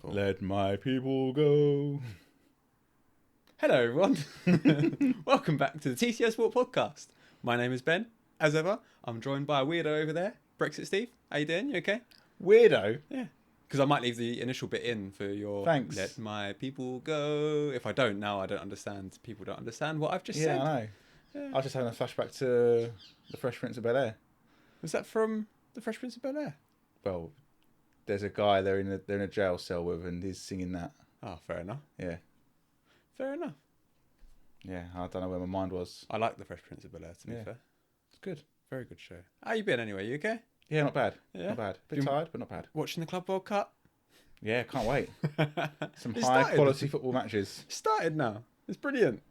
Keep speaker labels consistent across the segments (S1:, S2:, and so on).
S1: Beautiful.
S2: Let my people go.
S1: Hello, everyone. Welcome back to the TCF Sport podcast. My name is Ben. As ever, I'm joined by a weirdo over there, Brexit Steve. How you doing? You okay?
S2: Weirdo.
S1: Yeah. Because I might leave the initial bit in for your
S2: Thanks.
S1: Let my people go. If I don't now, I don't understand. People don't understand what I've just said.
S2: Yeah, I know.
S1: Yeah.
S2: I was just having a flashback to the Fresh Prince of Bel-Air.
S1: Was that from The Fresh Prince of Bel-Air?
S2: Well, there's a guy they're in a jail cell with, and he's singing that.
S1: Oh, fair enough.
S2: Yeah,
S1: Fair enough.
S2: yeah. I don't know where my mind was.
S1: I like The Fresh Prince of Bel-Air, to be fair.
S2: It's good.
S1: Very good show. How you been anyway? You okay?
S2: Yeah, not bad.
S1: Yeah.
S2: Not bad. Bit tired, but not bad.
S1: Watching the Club World Cup?
S2: Yeah, can't wait. Some
S1: It
S2: high
S1: started.
S2: quality football matches.
S1: Started now. It's brilliant.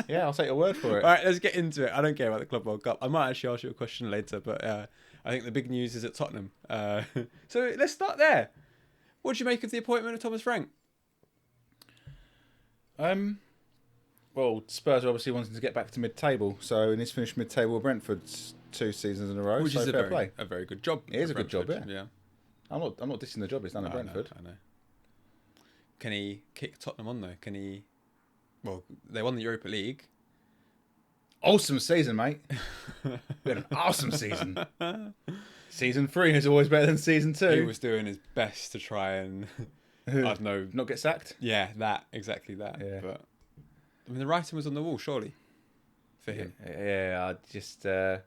S2: Yeah, I'll take your word for it.
S1: All right, let's get into it. I don't care about the Club World Cup. I might actually ask you a question later, but I think the big news is at Tottenham. So let's start there. What do you make of the appointment of Thomas Frank?
S2: Well, Spurs are obviously wanting to get back to mid-table, so and he's finished mid-table with Brentford 2 seasons in a row.
S1: Which
S2: so
S1: is
S2: fair play.
S1: a very good job.
S2: It is
S1: for
S2: a good job,
S1: Brentford,
S2: yeah. I'm not dissing the job he's done at Brentford.
S1: I know. Can he kick Tottenham on though? Can he? Well, they won the Europa League.
S2: Awesome season, mate. We had an awesome season. Season 3 is always better than season 2.
S1: He was doing his best to try and I don't know.
S2: Not get sacked.
S1: Yeah, exactly that.
S2: Yeah.
S1: But I mean, the writing was on the wall, surely, for him.
S2: Yeah, I just. I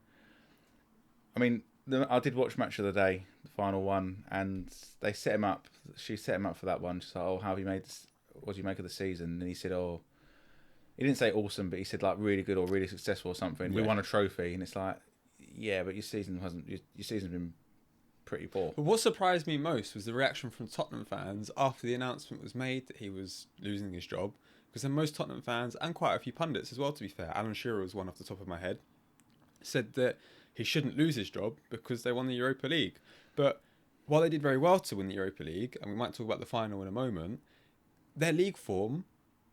S2: mean, I did watch Match of the Day, the final one, and they set him up. She set him up for that one. She's like, "Oh, how have you made this? What do you make of the season?" And he said, "Oh." He didn't say awesome, but he said like really good or really successful or something. We
S1: Yeah.
S2: won a trophy, and it's like, yeah, but your season's been pretty poor.
S1: But what surprised me most was the reaction from Tottenham fans after the announcement was made that he was losing his job. Because then most Tottenham fans, and quite a few pundits as well, to be fair, Alan Shearer was one off the top of my head, said that he shouldn't lose his job because they won the Europa League. But while they did very well to win the Europa League, and we might talk about the final in a moment, their league form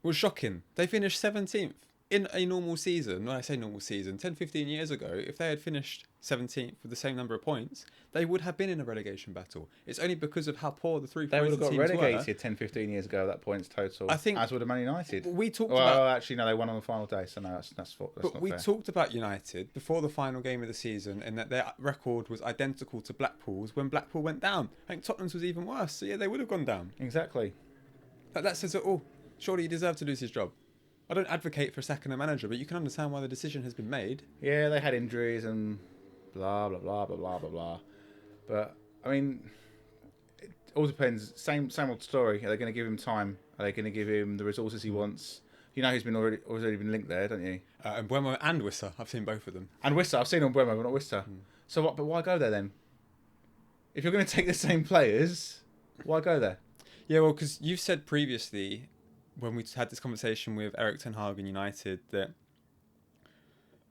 S1: was shocking. They finished 17th in a normal season. When I say normal season, 10, 15 years ago, if they had finished 17th with the same number of points, they would have been in a relegation battle. It's only because of how poor the three
S2: They would
S1: promoted
S2: have got
S1: teams
S2: relegated 10, 15 years ago, that points total.
S1: I think-
S2: as would have Man United.
S1: We talked
S2: Well,
S1: about...
S2: actually, no, they won on the final day, so no, that's
S1: But
S2: not
S1: we
S2: fair.
S1: talked about United before the final game of the season and that their record was identical to Blackpool's when Blackpool went down. I think Tottenham's was even worse. So yeah, they would have gone down.
S2: Exactly.
S1: That says it all. Surely he deserved to lose his job. I don't advocate for sacking a manager, but you can understand why the decision has been made.
S2: Yeah, they had injuries and blah, blah, blah, blah, blah, blah, blah. But, I mean, it all depends. Same old story. Are they going to give him time? Are they going to give him the resources he wants? You know who's been already been linked there, don't you?
S1: And Mbeumo and Wissa, I've seen both of them.
S2: And Worcester. I've seen on Mbeumo, but not Worcester. So what? But why go there then? If you're going to take the same players, why go there?
S1: Yeah, well, because you've said previously, when we had this conversation with Eric Ten Hag and United, that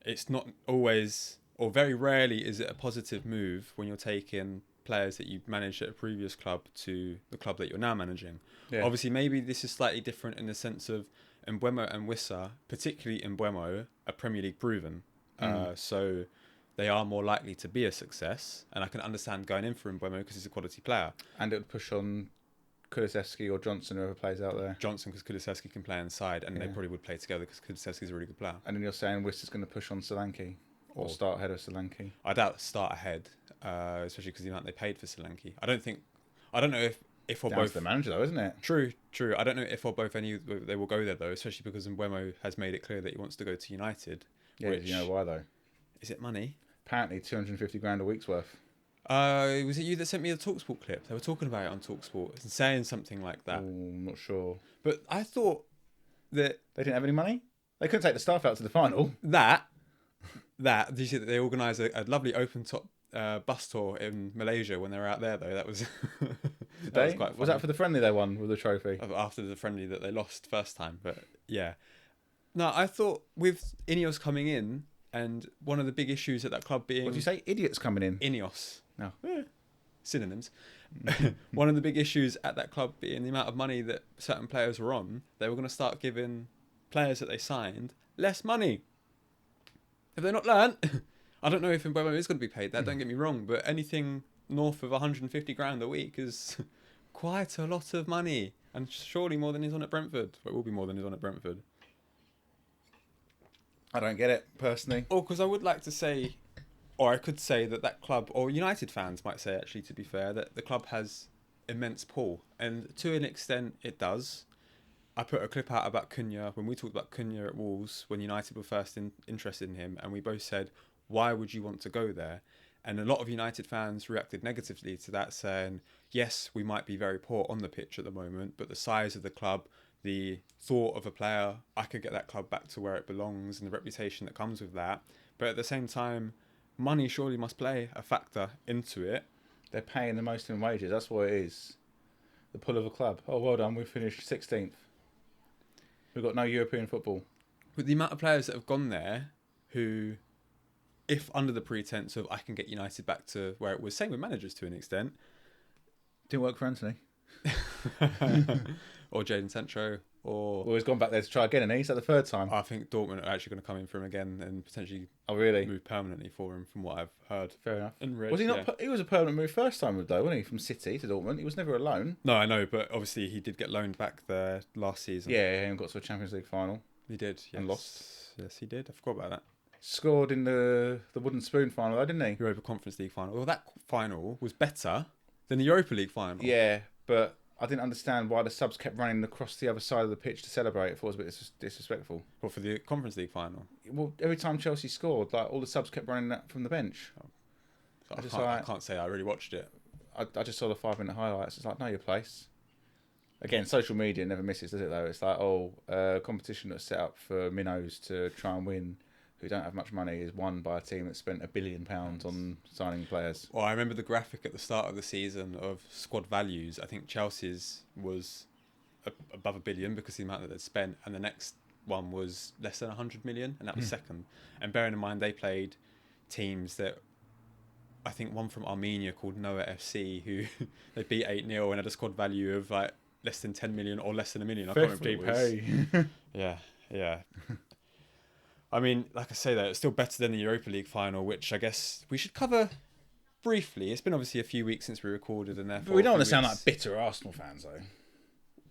S1: it's not always, or very rarely, is it a positive move when you're taking players that you've managed at a previous club to the club that you're now managing.
S2: Yeah.
S1: Obviously, maybe this is slightly different in the sense of Mbeumo and Wissa, particularly Mbeumo, are Premier League proven. So they are more likely to be a success. And I can understand going in for Mbeumo because he's a quality player.
S2: And it would push on Kulusevski or Johnson, whoever plays out there.
S1: Johnson, because Kulusevski can play inside, and they probably would play together because Kulusevski's a really good player.
S2: And then you're saying Worcester's going to push on Solanke or start ahead of Solanke.
S1: I doubt start ahead, especially because the amount they paid for Solanke. I don't know if or
S2: Down
S1: both.
S2: to the manager, though, isn't it?
S1: True. I don't know if or both any they will go there though, especially because Mbeumo has made it clear that he wants to go to United.
S2: Yeah,
S1: which,
S2: you know why though?
S1: Is it money?
S2: Apparently, 250 grand a week's worth.
S1: Was it you that sent me the TalkSport clip? They were talking about it on TalkSport and saying something like that.
S2: Oh, I'm not sure.
S1: But I thought that
S2: They didn't have any money. They couldn't take the staff out to the final.
S1: that did you see that they organised a lovely open top bus tour in Malaysia when they were out there though? That was
S2: Did
S1: that
S2: they?
S1: was quite
S2: Was
S1: funny.
S2: that for the friendly they won with the trophy?
S1: After the friendly that they lost first time? But yeah, no, I thought with Ineos coming in and one of the big issues at that club being
S2: What did you say? Idiots coming in.
S1: Ineos.
S2: No.
S1: Synonyms. One of the big issues at that club being the amount of money that certain players were on. They were going to start giving players that they signed less money. Have they not learnt? I don't know if Mbeumo is going to be paid that, don't get me wrong, but anything north of 150 grand a week is quite a lot of money, and surely more than he's on at Brentford. Well, it will be more than he's on at Brentford.
S2: I don't get it personally.
S1: Or because I would like to say, or I could say that club, or United fans might say, actually, to be fair, that the club has immense pull, and to an extent it does. I put a clip out about Cunha when we talked about Cunha at Wolves when United were first interested in him, and we both said, why would you want to go there? And a lot of United fans reacted negatively to that, saying, yes, we might be very poor on the pitch at the moment, but the size of the club, the thought of a player, I could get that club back to where it belongs, and the reputation that comes with that. But at the same time, money surely must play a factor into it.
S2: They're paying the most in wages. That's what it is. The pull of a club. Oh, well done. We finished 16th. We've got no European football.
S1: With the amount of players that have gone there who, if under the pretense of I can get United back to where it was, same with managers to an extent.
S2: Didn't work for Anthony.
S1: Or Jadon Sancho. Or
S2: Well, he's gone back there to try again, and he's at the third time.
S1: I think Dortmund are actually going to come in for him again and potentially
S2: really?
S1: move permanently for him, from what I've heard.
S2: Fair enough.
S1: And read,
S2: was he not? He was a permanent move first time, though, wasn't he? From City to Dortmund. He was never a loan.
S1: No, I know, but obviously he did get loaned back there last season.
S2: Yeah, and got to a Champions League final.
S1: He did, yes.
S2: And lost.
S1: Yes, he did. I forgot about that.
S2: Scored in the wooden spoon final, though, didn't he?
S1: Europa Conference League final. Well, that final was better than the Europa League final.
S2: Yeah, but I didn't understand why the subs kept running across the other side of the pitch to celebrate. I thought it was a bit disrespectful.
S1: What, for the Conference League final?
S2: Well, every time Chelsea scored, like all the subs kept running that from the bench.
S1: So I can't say I really watched it.
S2: I just saw the 5-minute highlights. It's like, know your place. Again, social media never misses, does it, though? It's like, competition that's set up for minnows to try and win, who don't have much money, is won by a team that spent £1 billion on signing players.
S1: Well, I remember the graphic at the start of the season of squad values. I think Chelsea's was above £1 billion because of the amount that they'd spent, and the next one was less than 100 million, and that was second. And bearing in mind, they played teams that, I think one from Armenia called Noah FC, who they beat 8-0 and had a squad value of like less than 10 million or less than $1 million. I can't remember what it was. Yeah. I mean, like I say, though, it's still better than the Europa League final, which I guess we should cover briefly. It's been obviously a few weeks since we recorded, and therefore...
S2: But we don't want to sound like bitter Arsenal fans, though.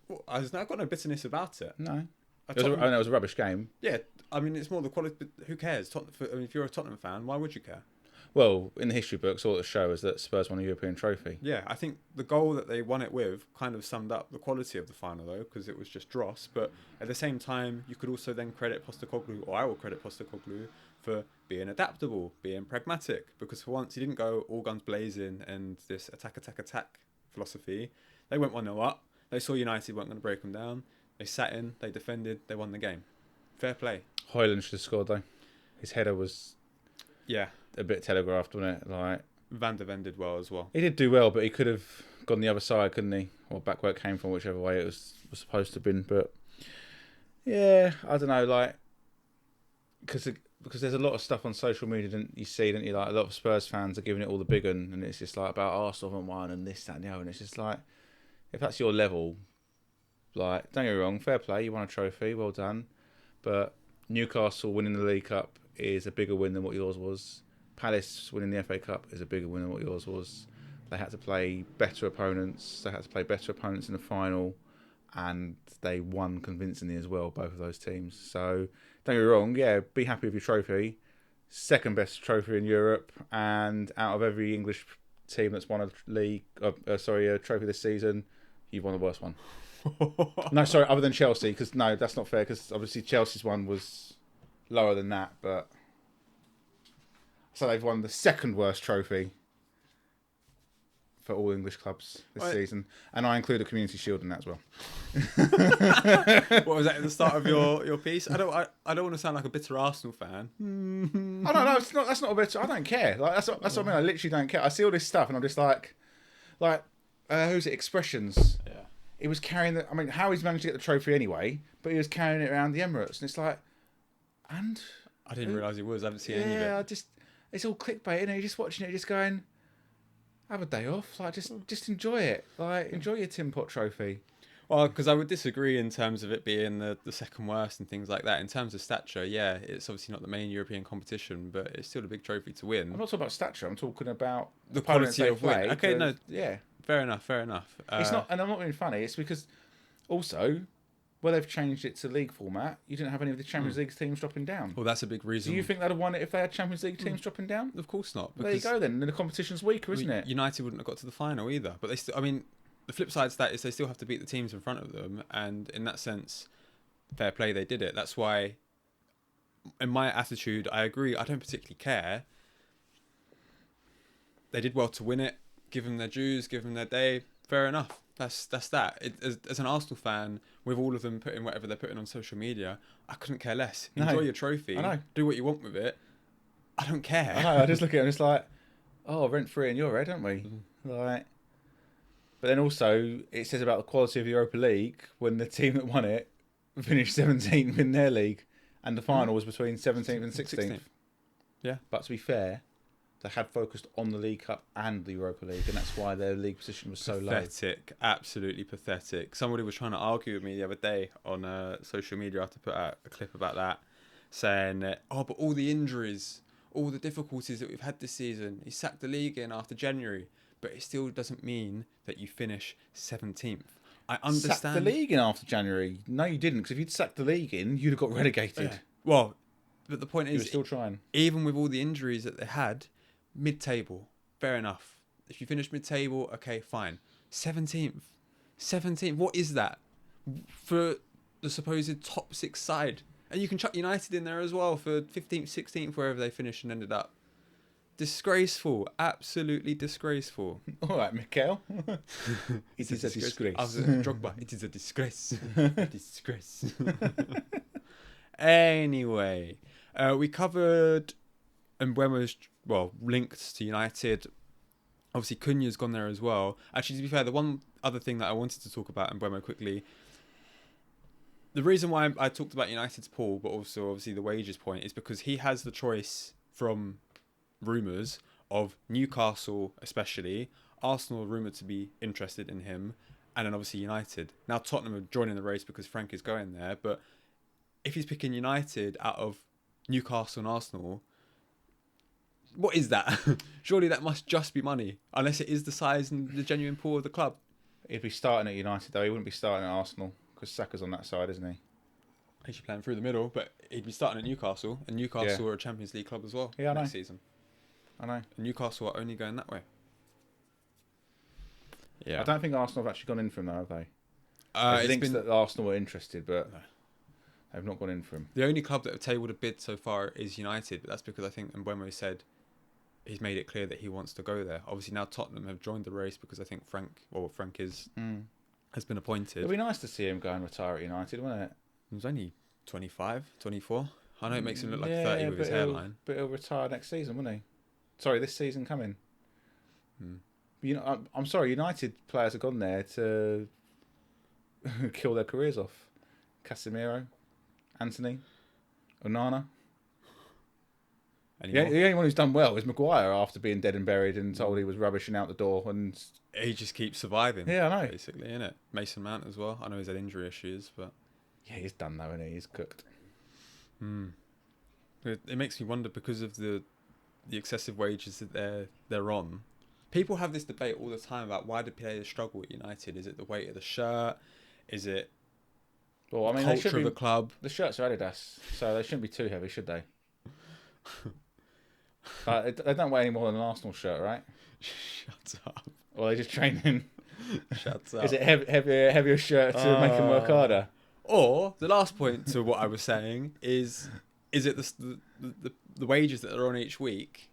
S1: Well, I've got no bitterness about it.
S2: No. I know it was a rubbish game.
S1: Yeah, I mean, it's more the quality, but who cares? If you're a Tottenham fan, why would you care?
S2: Well, in the history books, all it shows is that Spurs won a European trophy.
S1: Yeah, I think the goal that they won it with kind of summed up the quality of the final, though, because it was just dross. But at the same time, you could also then credit Postecoglou, or I will credit Postecoglou, for being adaptable, being pragmatic. Because for once, he didn't go all guns blazing and this attack philosophy. They went 1-0 up. They saw United weren't going to break them down. They sat in, they defended, they won the game. Fair play.
S2: Højlund should have scored, though. His header was...
S1: Yeah.
S2: A bit telegraphed, wasn't it? Like
S1: Van der Ven did well as well.
S2: He did do well, but he could have gone the other side, couldn't he? Or back where it came from, whichever way it was supposed to have been. But yeah, I don't know, like because there's a lot of stuff on social media that you see, don't you? Like a lot of Spurs fans are giving it all the big one, and it's just like about Arsenal haven't won and this, that, and the other. And it's just like, if that's your level, like don't get me wrong, fair play, you won a trophy, well done. But Newcastle winning the League Cup is a bigger win than what yours was. Palace winning the FA Cup is a bigger win than what yours was. They had to play better opponents. They had to play better opponents in the final, and they won convincingly as well, both of those teams. So don't get me wrong, yeah, be happy with your trophy. Second best trophy in Europe, and out of every English team that's won a trophy this season, you've won the worst one. No, sorry, other than Chelsea, because no, that's not fair, because obviously Chelsea's one was lower than that, but... So they've won the second worst trophy for all English clubs this season. And I include a Community Shield in that as well.
S1: What was that at the start of your piece? I don't want to sound like a bitter Arsenal fan.
S2: I don't know, that's not a bitter... I don't care. Like that's what I mean. I literally don't care. I see all this stuff and I'm just like who's it? Expressions.
S1: Yeah.
S2: He was carrying the... I mean, how he's managed to get the trophy anyway, but he was carrying it around the Emirates. And it's like... And...
S1: I didn't realise he was. I haven't seen any of it.
S2: Yeah, it's all clickbait, and you're just watching it, just going, have a day off, like just enjoy it, like enjoy your Tin Pot trophy.
S1: Well, because I would disagree in terms of it being the second worst and things like that. In terms of stature, yeah, it's obviously not the main European competition, but it's still a big trophy to
S2: I'm
S1: win.
S2: not talking about stature. I'm talking about
S1: The
S2: opponents
S1: quality
S2: they
S1: of win.
S2: play.
S1: Okay, no,
S2: Yeah,
S1: fair enough, fair enough.
S2: it's not, and I'm not being funny. It's because also where they've changed it to league format, you didn't have any of the Champions League teams dropping down.
S1: Well, that's a big
S2: Do you
S1: reason.
S2: think they'd have won it if they had Champions League teams dropping down?
S1: Of course not.
S2: Well, there you
S1: Because
S2: go then. The competition's weaker, isn't it?
S1: United wouldn't have got to the final either. But they still, I mean, the flip side to that is they still have to beat the teams in front of them. And in that sense, fair play, they did it. That's why, in my attitude, I agree. I don't particularly care. They did well to win it. Give them their dues. Give them their day. Fair enough. That's that. As an Arsenal fan, with all of them putting whatever they're putting on social media, I couldn't care less.
S2: No.
S1: Enjoy your trophy.
S2: I know.
S1: Do what you want with it. I don't care.
S2: I know. I just look at it and it's like, oh, rent free in your head, don't we? Like, but then also it says about the quality of the Europa League when the team that won it finished 17th in their league, and the final was between 17th and 16th.
S1: Yeah.
S2: But to be fair, they had focused on the League Cup and the Europa League, and that's why their league position was so low.
S1: Pathetic, absolutely pathetic. Somebody was trying to argue with me the other day on social media after I put out a clip about that, saying that, oh, but all the injuries, all the difficulties that we've had this season, he sacked the league in after January, but it still doesn't mean that you finish 17th. I understand.
S2: Sacked the league in after January? No, you didn't, because if you'd sacked the league in, you'd have got relegated.
S1: Yeah. Well, but the point
S2: You were
S1: is,
S2: still trying.
S1: even with all the injuries that they had, mid-table, fair enough. If you finish mid-table, okay, fine. 17th. 17th, what is that? For the supposed top six side. And you can chuck United in there as well for 15th, 16th, wherever they finished and ended up. Disgraceful. Absolutely disgraceful.
S2: All right, Mikel. It is a disgrace.
S1: I was Drogba. It is a disgrace. A disgrace. Anyway, we covered Mbeumo's, linked to United. Obviously, Cunha's gone there as well. Actually, to be fair, the one other thing that I wanted to talk about Mbeumo quickly, the reason why I talked about United's pool, but also obviously the wages point, is because he has the choice from rumours of Newcastle, especially, Arsenal rumoured to be interested in him, and then obviously United. Now Tottenham are joining the race because Frank is going there, but if he's picking United out of Newcastle and Arsenal, what is that? Surely that must just be money, unless it is the size and the genuine pool of the club.
S2: He'd be starting at United, though. He wouldn't be starting at Arsenal, because Saka's on that side, isn't he?
S1: He's playing through the middle, but he'd be starting at Newcastle, and Newcastle are a Champions League club as well next season.
S2: I know.
S1: And Newcastle are only going that way. Yeah.
S2: I don't think Arsenal have actually gone in for him, though, have they? There's links that Arsenal were interested, but they've not gone in for him.
S1: The only club that have tabled a bid so far is United, but that's because I think Mbeumo said he's made it clear that he wants to go there. Obviously, now Tottenham have joined the race because I think Frank has been appointed.
S2: It'd be nice to see him go and retire at United, wouldn't it?
S1: He was only 25, 24. I know it makes him look like 30 with his hairline.
S2: But he'll retire next season, won't he? Sorry, this season coming. You know, I'm sorry, United players have gone there to kill their careers off. Casemiro, Anthony, Onana. The only one who's done well is Maguire after being dead and buried and told he was rubbish and out the door. And
S1: he just keeps surviving.
S2: Yeah, I know.
S1: Basically, innit? Mason Mount as well. I know he's had injury issues, but
S2: yeah, he's done though, isn't he? He's cooked.
S1: It makes me wonder because of the excessive wages that they're on. People have this debate all the time about why do players struggle at United. Is it the weight of the shirt? Is it culture of the club?
S2: The shirts are Adidas, so they shouldn't be too heavy, should they? They don't weigh any more than an Arsenal shirt, right?
S1: Shut up.
S2: Or they just training.
S1: Shut up.
S2: Is it heavier shirt to make them work harder?
S1: Or the last point to what I was saying is it the wages that they're on each week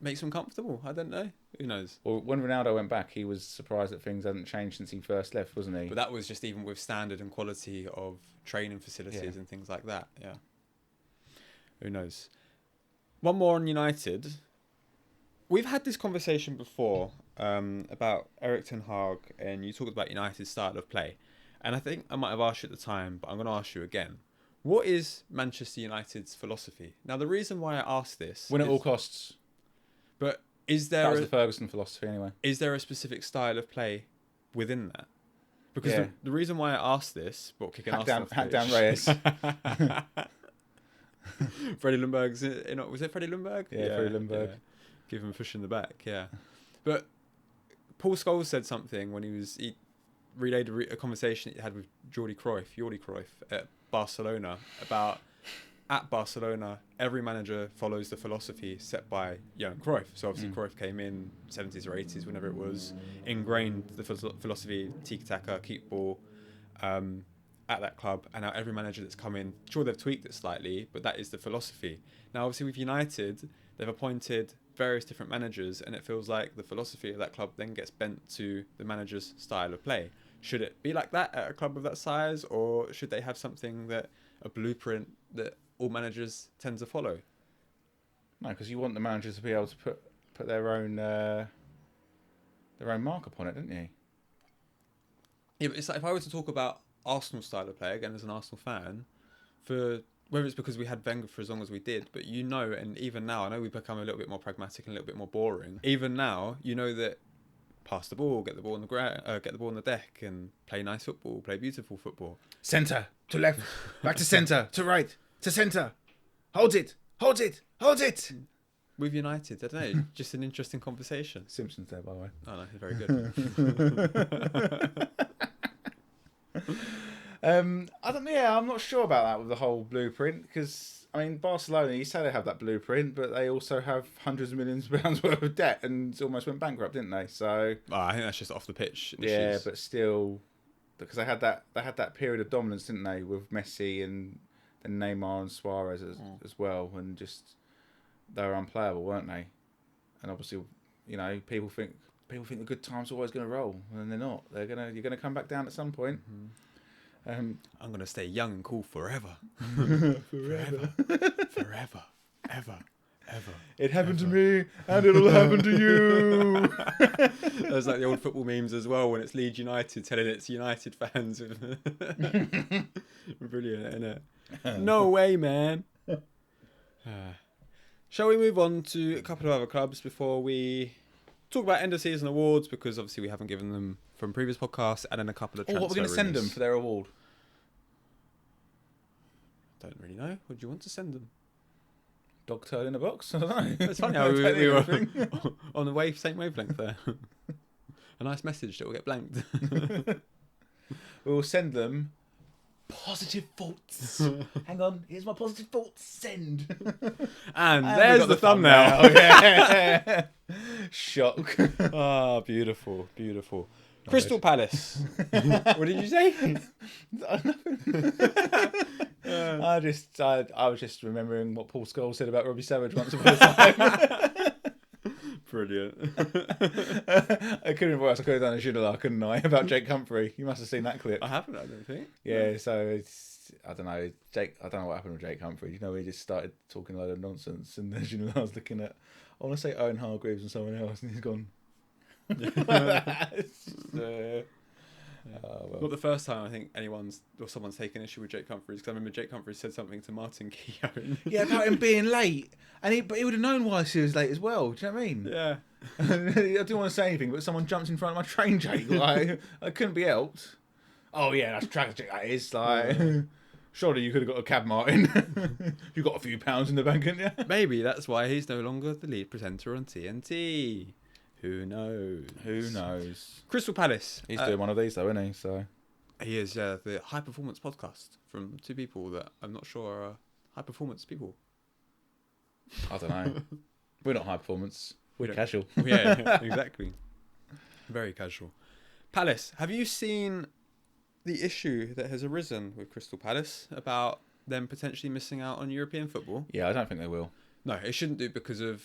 S1: makes them comfortable? I don't know. Who knows?
S2: Well, when Ronaldo went back, he was surprised that things hadn't changed since he first left, wasn't he?
S1: But that was just even with standard and quality of training facilities and things like that. Yeah. Who knows? One more on United. We've had this conversation before about Erik ten Hag, and you talked about United's style of play. And I think I might have asked you at the time, but I'm going to ask you again. What is Manchester United's philosophy? Now, the reason why I ask this...
S2: Win at all costs.
S1: But is there...
S2: That was the Ferguson philosophy, anyway.
S1: Is there a specific style of play within that? Because
S2: Yeah.
S1: the reason why I asked this, but kicking Arsenal off the
S2: Hack down
S1: pitch-
S2: Reyes.
S1: Freddie Lundberg's was it Freddie Lundberg?
S2: Yeah, Freddie Lundberg.
S1: Yeah. Give him a push in the back, yeah. But Paul Scholes said something when he relayed a conversation he had with Jordi Cruyff at Barcelona about at Barcelona every manager follows the philosophy set by Johan Cruyff. So obviously Cruyff came in 70s or 80s, whenever it was, ingrained the philosophy tiki-taka, keep ball at that club, and now every manager that's come in, sure they've tweaked it slightly, but that is the philosophy. Now obviously with United, they've appointed various different managers, and it feels like the philosophy of that club then gets bent to the manager's style of play. Should it be like that at a club of that size, or should they have something a blueprint that all managers tend to follow?
S2: No, because you want the managers to be able to put their own mark upon it, don't you?
S1: Yeah, but it's like if I were to talk about Arsenal style of play, again as an Arsenal fan, for whether it's because we had Wenger for as long as we did, but and even now, I know we've become a little bit more pragmatic and a little bit more boring. Even now, that pass the ball, get the ball on the ground, get the ball on the deck, and play nice football, play beautiful football.
S2: Centre to left, back to centre to right to centre. Hold it, hold it, hold it.
S1: With United, I don't know, just an interesting conversation.
S2: Simpsons there, by the way.
S1: Oh no, very good.
S2: I don't know. Yeah, I'm not sure about that with the whole blueprint because Barcelona. You say they have that blueprint, but they also have hundreds of millions of pounds worth of debt and almost went bankrupt, didn't they? So
S1: I think that's just off the pitch.
S2: Yeah,
S1: issues.
S2: but still, because they had that period of dominance, didn't they, with Messi and then Neymar and Suarez as well, and just they were unplayable, weren't they? And obviously, people think the good times are always going to roll, and they're not. You're gonna come back down at some point.
S1: Mm-hmm. I'm gonna stay young and cool forever,
S2: forever,
S1: ever.
S2: It happened to me, and it'll happen to you.
S1: There's like the old football memes as well when it's Leeds United telling its United fans. Brilliant, isn't it? No way, man. Shall we move on to a couple of other clubs before we talk about end of season awards, because obviously we haven't given them from previous podcasts, and then a couple of transfer
S2: what we're going to send them for their award?
S1: Don't really know. What do you want to send them?
S2: Dog turd in a box? I don't know.
S1: It's funny how we were on the same wavelength there. A nice message that will get blanked.
S2: We'll send them positive thoughts. Hang on, here's my positive thoughts. Send.
S1: And there's the thumbnail.
S2: Yeah. Shock.
S1: Ah, beautiful. Crystal Palace. What did you say?
S2: I was just remembering what Paul Scholes said about Robbie Savage once upon a time.
S1: Brilliant.
S2: I couldn't remember what else I could have done a Ginola, couldn't I? About Jake Humphrey. You must have seen that clip.
S1: I haven't, I don't think.
S2: Yeah, so I don't know. I don't know what happened with Jake Humphrey. He just started talking a load of nonsense, and then Ginola was looking at, I want to say Owen Hargreaves and someone else, and he's gone.
S1: Not the first time I think someone's taken issue with Jake Humphries, because I remember Jake Humphries said something to Martin Keown.
S2: Yeah, about him being late, but he would have known why he was late as well. Do you know what I mean?
S1: Yeah.
S2: I didn't want to say anything, but someone jumps in front of my train, Jake. Like, I couldn't be helped. Oh yeah, that's tragic. That is like. Surely you could have got a cab, Martin. You got a few pounds in the bank, hadn't you?
S1: Maybe that's why he's no longer the lead presenter on TNT. Who knows? Crystal Palace.
S2: He's doing one of these though, isn't he? So
S1: he is the High Performance podcast from two people that I'm not sure are high performance people.
S2: I don't know. We're not high performance. We're casual.
S1: Yeah, exactly. Very casual. Palace. Have you seen the issue that has arisen with Crystal Palace about them potentially missing out on European football?
S2: Yeah, I don't think they will.
S1: No, it shouldn't do because of,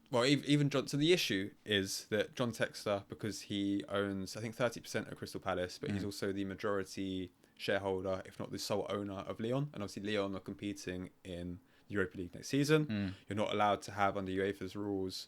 S1: well, even John. So the issue is that John Textor, because he owns, I think, 30% of Crystal Palace, but he's also the majority shareholder, if not the sole owner of Lyon. And obviously Lyon are competing in the Europa League next season. You're not allowed to have, under UEFA's rules,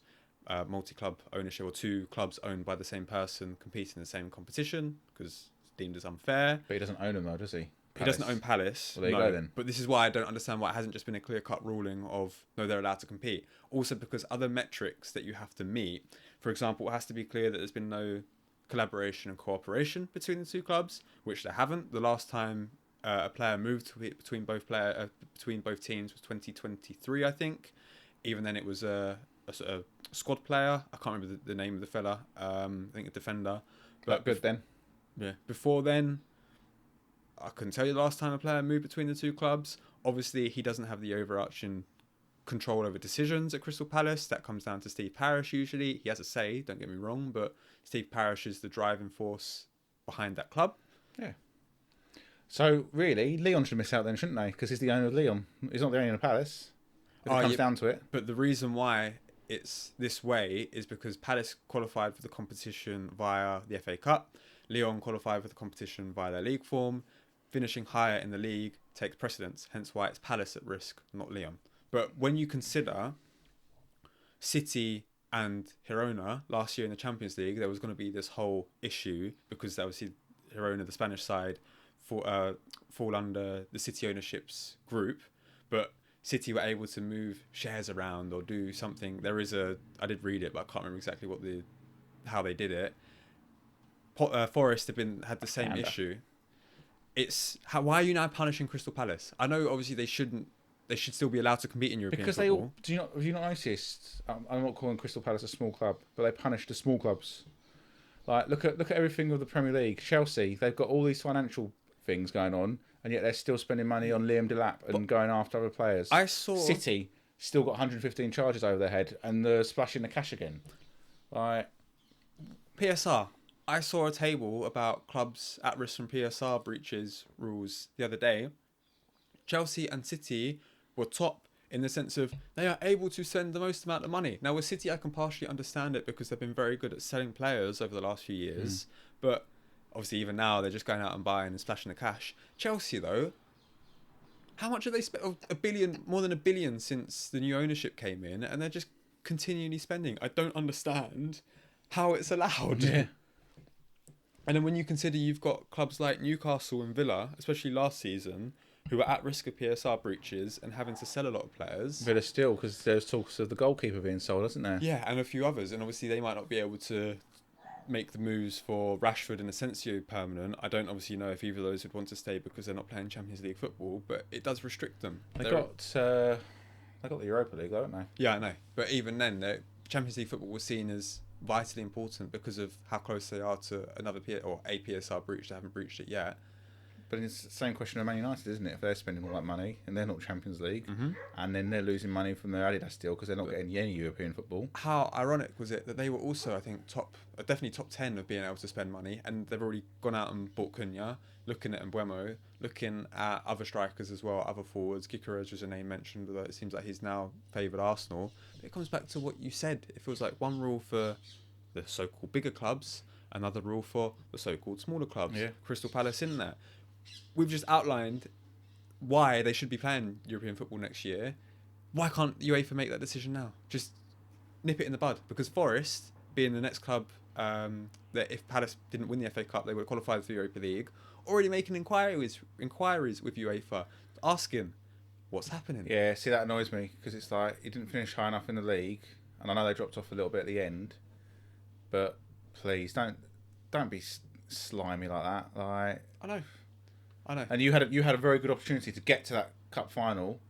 S1: multi-club ownership, or two clubs owned by the same person competing in the same competition, because deemed as unfair.
S2: But he doesn't own them though, does he?
S1: Palace. He doesn't own Palace.
S2: Well, there you go then.
S1: But this is why I don't understand why it hasn't just been a clear-cut ruling of, no, they're allowed to compete. Also because other metrics that you have to meet, for example, it has to be clear that there's been no collaboration and cooperation between the two clubs, which they haven't. The last time a player moved between both teams was 2023, I think. Even then, it was a sort of squad player. I can't remember the name of the fella. I think a defender.
S2: But good then.
S1: Yeah. Before then, I couldn't tell you the last time a player moved between the two clubs. Obviously, he doesn't have the overarching control over decisions at Crystal Palace. That comes down to Steve Parish usually. He has a say, don't get me wrong, but Steve Parish is the driving force behind that club.
S2: Yeah. So, really, Leon should miss out then, shouldn't they? Because he's the owner of Leon. He's not the owner of Palace. If it comes down to it.
S1: But the reason why it's this way is because Palace qualified for the competition via the FA Cup. Leon qualified for the competition via their league form. Finishing higher in the league takes precedence, hence why it's Palace at risk, not Leon. But when you consider City and Girona last year in the Champions League, there was going to be this whole issue because obviously Girona, the Spanish side, fall under the City ownership's group, but City were able to move shares around or do something. I did read it, but I can't remember exactly how they did it. Forest had the same issue. Why are you now punishing Crystal Palace? I know obviously they should still be allowed to compete in European football.
S2: Have you not noticed? I'm not calling Crystal Palace a small club, but they punish the small clubs. Like look at everything with the Premier League. Chelsea, they've got all these financial things going on, and yet they're still spending money on Liam Delap and going after other players.
S1: I saw
S2: City still got 115 charges over their head, and they're splashing the cash again. Like
S1: PSR. I saw a table about clubs at risk from PSR breaches rules the other day. Chelsea and City were top in the sense of they are able to spend the most amount of money. Now with City, I can partially understand it because they've been very good at selling players over the last few years. But obviously even now they're just going out and buying and splashing the cash. Chelsea though, how much have they spent? More than $1 billion since the new ownership came in, and they're just continually spending. I don't understand how it's allowed.
S2: Yeah.
S1: And then when you consider you've got clubs like Newcastle and Villa, especially last season, who are at risk of PSR breaches and having to sell a lot of players.
S2: Villa still, because there's talks of the goalkeeper being sold, isn't there?
S1: Yeah, and a few others. And obviously they might not be able to make the moves for Rashford and Asensio permanent. I don't obviously know if either of those would want to stay because they're not playing Champions League football, but it does restrict them.
S2: They got the Europa League, haven't they?
S1: Yeah, I know. But even then, Champions League football was seen as vitally important because of how close they are to a PSR breach. They haven't breached it yet.
S2: But it's the same question of Man United, isn't it? If they're spending all that money and they're not Champions League, and then they're losing money from their Adidas deal because they're not getting any European football.
S1: How ironic was it that they were also, I think, definitely top 10 of being able to spend money, and they've already gone out and bought Cunha, looking at Mbeumo, looking at other strikers as well, other forwards. Gyökeres was a name mentioned, but it seems like he's now favoured Arsenal. But it comes back to what you said. It feels like one rule for the so-called bigger clubs, another rule for the so-called smaller clubs.
S2: Yeah.
S1: Crystal Palace in there. We've just outlined why they should be playing European football next year. Why can't UEFA make that decision now? Just nip it in the bud. Because Forest, being the next club that if Palace didn't win the FA Cup, they would have qualified for the Europa League, already making inquiries with UEFA, asking what's happening.
S2: Yeah, see, that annoys me because it's like he didn't finish high enough in the league, and I know they dropped off a little bit at the end, but please don't be slimy like that. Like
S1: I know.
S2: And you had a very good opportunity to get to that cup final,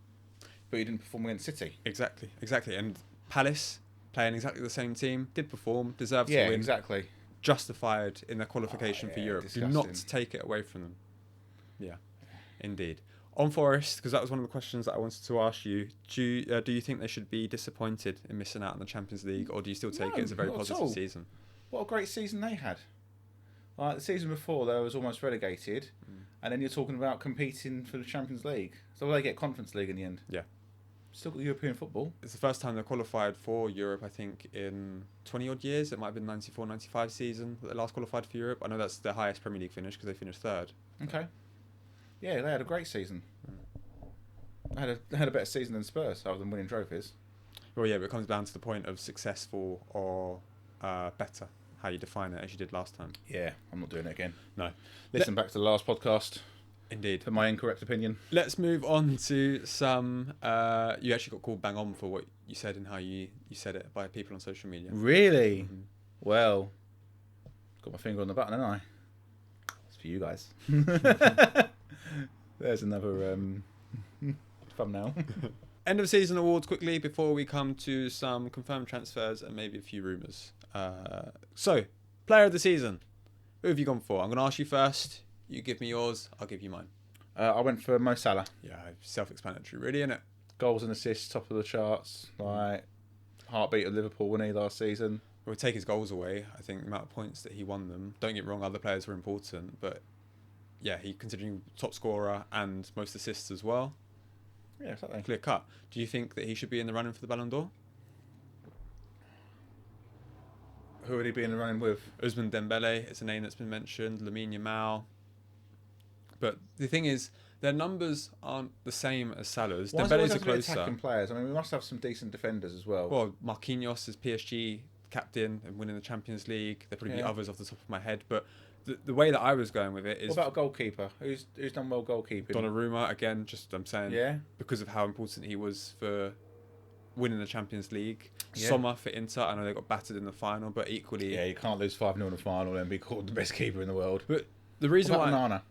S2: but you didn't perform against City.
S1: Exactly. And Palace, playing exactly the same team, did perform, deserved to
S2: Yeah,
S1: win.
S2: exactly.
S1: Justified in their qualification for Europe.
S2: Disgusting.
S1: Do not take it away from them. Yeah, indeed. On Forest, because that was one of the questions that I wanted to ask you. Do you think they should be disappointed in missing out on the Champions League, or do you still take it as a very
S2: not at
S1: positive
S2: all.
S1: season?
S2: What a great season they had. Like the season before, they was almost relegated, and then you're talking about competing for the Champions League. So will they get Conference League in the end?
S1: Yeah.
S2: Still got European football.
S1: It's the first time they qualified for Europe, I think, in 20-odd years. It might have been 94-95 season that they last qualified for Europe. I know that's their highest Premier League finish because they finished third.
S2: Okay. Yeah, they had a great season. They had a better season than Spurs, other than winning trophies.
S1: Well, yeah, but it comes down to the point of successful or better, how you define it, as you did last time.
S2: Yeah, I'm not doing it again.
S1: No.
S2: Listen back to the last podcast
S1: Indeed.
S2: for my incorrect opinion.
S1: Let's move on to some... you actually got called bang on for what you said and how you said it by people on social media.
S2: Really? Well, Got my finger on the button, haven't I? It's for you guys. There's another thumbnail.
S1: End of season awards quickly before we come to some confirmed transfers and maybe a few rumours. So, player of the season. Who have you gone for? I'm going to ask you first. You give me yours. I'll give you mine.
S2: I went for Mo Salah.
S1: Yeah, self-explanatory, really, isn't it?
S2: Goals and assists, top of the charts. Like heartbeat of Liverpool, wasn't he, last season?
S1: We'll take his goals away. I think the amount of points that he won them. Don't get me wrong, other players were important, but yeah, he considering top scorer and most assists as well.
S2: Yeah, exactly.
S1: Clear cut. Do you think that he should be in the running for the Ballon d'Or?
S2: Who would he be in the running with?
S1: Ousmane Dembele is a name that's been mentioned. Lamine Yamal. But the thing is, their numbers aren't the same as Salah's.
S2: Why
S1: Dembele's
S2: are
S1: are closer.
S2: attacking players? I mean, we must have some decent defenders as well.
S1: Well, Marquinhos is PSG captain and winning the Champions League. There'll probably be others off the top of my head, but the way that I was going with it is...
S2: What about a goalkeeper? Who's done well goalkeeping?
S1: Donnarumma, again, just I'm saying,
S2: yeah,
S1: because of how important he was for winning the Champions League.
S2: Yeah.
S1: Sommer for Inter, I know they got battered in the final, but equally...
S2: Yeah, you can't lose 5-0 in the final and be called the best keeper in the world.
S1: But the reason why...
S2: Nana?